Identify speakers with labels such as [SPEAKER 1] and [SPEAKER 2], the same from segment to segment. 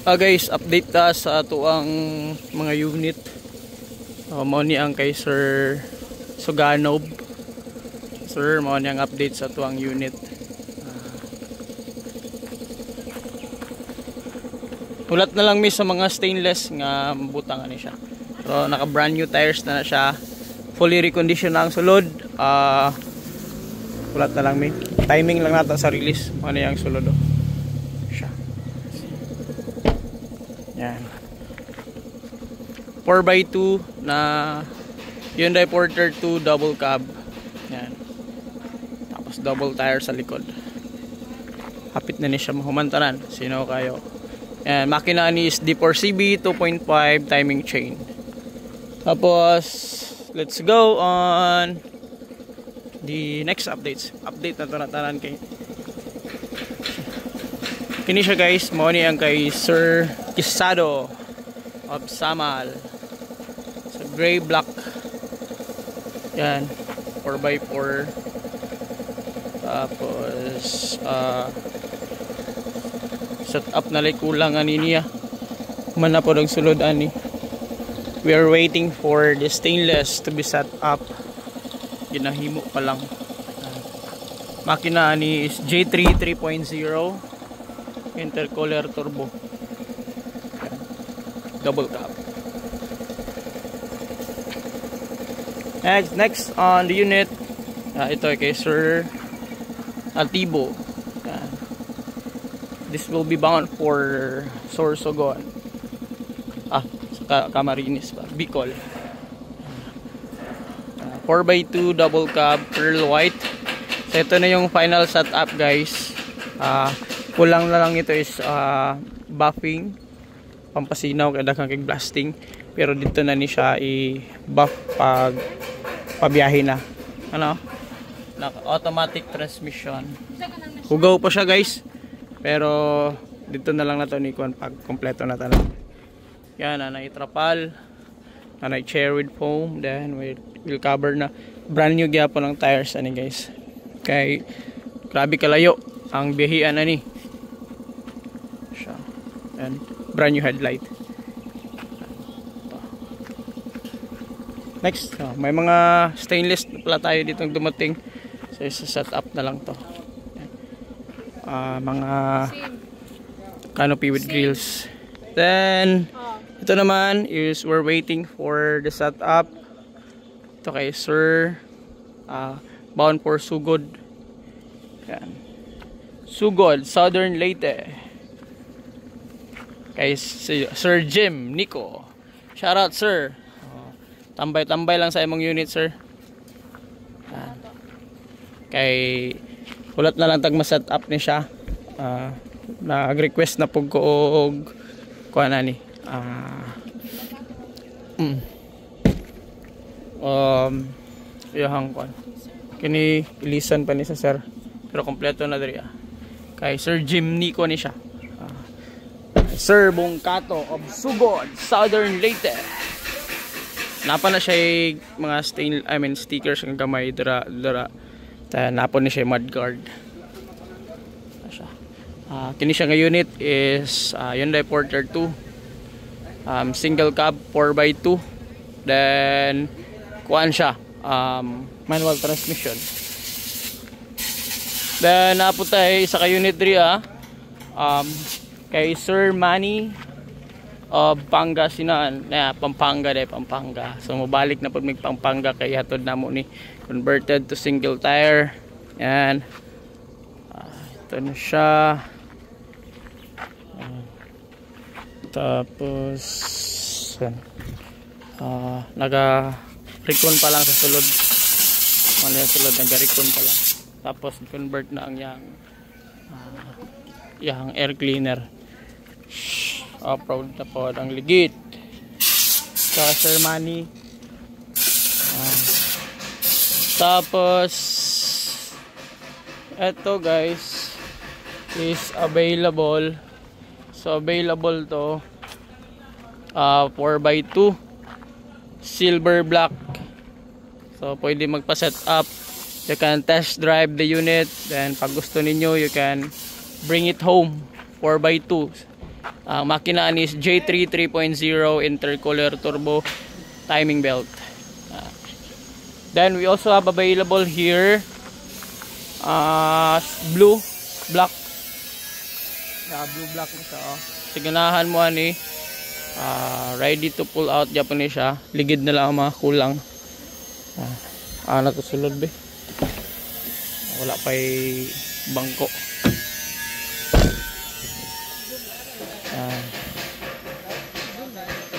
[SPEAKER 1] Guys, update ta sa tuang mga unit. Mao ni ang kay Sir Suganob. Sir, mao ni ang update sa tuang unit. Ulat na lang mi sa mga stainless nga butang ani siya. So naka brand new tires na siya. Fully reconditioned na ang sulod. Ulat na lang mi. Timing lang nato sa release. Ano yung sulod do. Siya. Yan. 4x2 na Hyundai Porter 2 double cab. Yan. Tapos double tire sa likod. Hapit na ni siya mahumantaran. Sino kayo? Yan. Makina ni is D4CB 2.5 timing chain. Tapos let's go on the next updates. Update na ito na tanan kay kini siya guys. Mao ni ang kay Sir Kisado of Samal sa gray black. Yan 4x4. Tapos set up na like kulang ani niya man na po sulod ani. We are waiting for the stainless to be set up. Ginahimo pa lang. Makina ni is J3 3.0 intercooler turbo. Double cab. Next on the unit, ito kay Sir Altibo. This will be bound for Sorsogon. Sa Camarines pa, Bicol. 4x2 double cab pearl white. So ito na yung final setup guys. Kulang na lang ito is buffing, pampasinaw kaya daghang kay blasting, pero dito na ni siya i-buff pag pabiyahe na. Ano? Automatic transmission. Hugaw pa siya guys. Pero dito na lang na to ni kuan pag kompleto na tanan. Yan, nanay trapal, nanay cherry foam, then we'll cover na brand new gyapon ng tires ani guys. Kay grabe kalayo ang biyahean ani. And brand new headlight. Next, may mga stainless pala tayo dito dumating. So isa-set up na lang to. Mga canopy with grills. Then ito naman is we're waiting for the setup. Ito kay Sir bound for Sugod. Yan. Sugod, Southern Leyte. Kay Sir Jim Nico. Shout out sir. Tambay-tambay lang sa imong unit sir. Kay ulat na lang tag ma-set up ni siya. Nag-request na pug ko og kuan ani. Iyang kuan. Kini ilisan pa ni sa sir. Pero kompleto na diri. Kay Sir Jim Nico ni siya. Sir Bongkato of Sugod, Southern Leyte. Napa na siya mga stickers ng gamay dira. Napon ni siya mudguard. Kini siya nga unit is Hyundai Porter 2. Single cab 4x2. Then kuan siya manual transmission. Then naputay isa ka unit diri kay Sir Manny of Pangasinan na Pampanga. So mabalik na pag may Pampanga kay hatod namo ni converted to single tire. Yan. Ito na siya. Tapos naga-recon pa lang sa sulod. Ano yung sulod, naga-recon pa lang. Tapos convert na ang yang air cleaner. Proud na po ang ligit sa Sir Manny. Tapos eto guys is available. So available to 4x2 silver black. So pwede magpa-set up. You can test drive the unit, then pag gusto ninyo you can bring it home 4x2. Ang makina ni is J3 3.0 intercooler turbo timing belt. Then we also have available here blue black. Blue black na siya. Siganahan mo ani. Ready to pull out Japanese siya. Ligid na lang mga kulang. Nakasulod be. Wala pa'y bangko.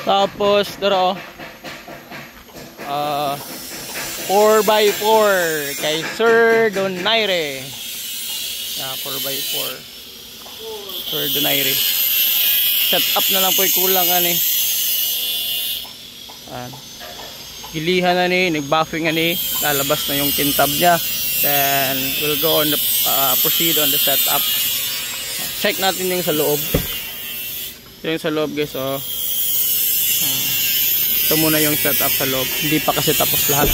[SPEAKER 1] Tapos daro 4x4 kay Sir Donaire. 4x4 Sir Donaire. Set up na lang po kulang ani. Gilihan na ni, nag-buffing na ni, lalabas na yung kintab niya. Then we'll go on the proceed on the setup. Check natin yung sa loob. Yung sa loob guys, ito muna yung setup sa loob. Hindi pa kasi tapos lahat.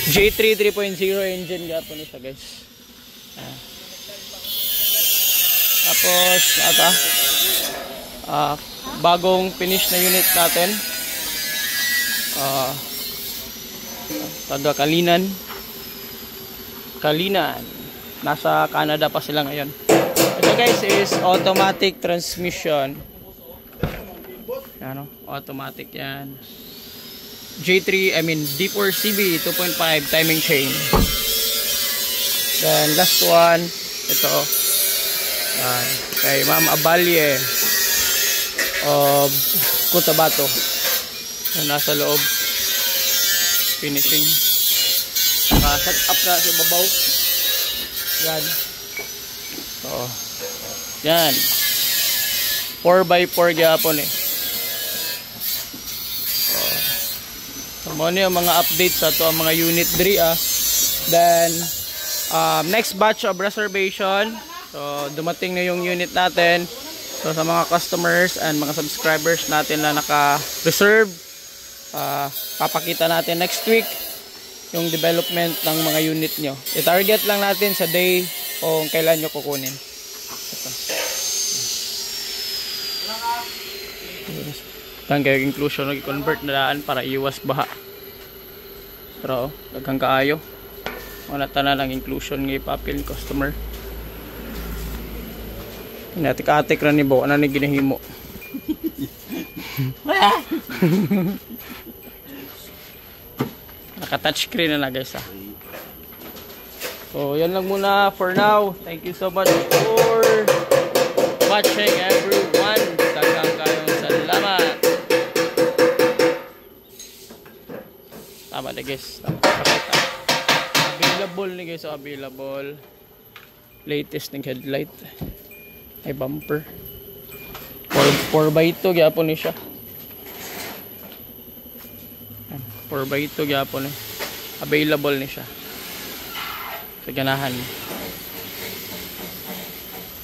[SPEAKER 1] J3 3.0 engine gapon siya guys. Tapos bagong finish na unit natin. Taga Kalinan. Nasa Canada pa sila ngayon. Ito guys is automatic transmission. Automatic yan. J3, D4CB 2.5 timing chain. Then last one, ito. Kay Ma'am Abalye of Cotabato. Nasa loob. Finishing. Set up na sa babaw. Yan. Yan. 4x4 gyapon eh. Mo ni ang mga updates sa to ang mga unit diri Then next batch of reservation. So dumating na yung unit natin. So sa mga customers and mga subscribers natin na naka-reserve, papakita natin next week yung development ng mga unit nyo. I-target lang natin sa day kung kailan nyo kukunin. Ito. Tan kayo inclusion nag-convert na daan para iwas baha. Pero daghang kaayo. Wala tanan ang inclusion ng ipapil customer. Inatik-atik ra ni Bo na ni ginahimo. Naka-touch screen na guys So yan lang muna for now. Thank you so much for watching everyone. Daghang kayong salamat. Tama na guys. Available ni guys. Available. Latest ng headlight. Ay bumper. 4x2 gyapon ni siya. 4x2 gyapon eh. Available ni siya. Sa ganahan.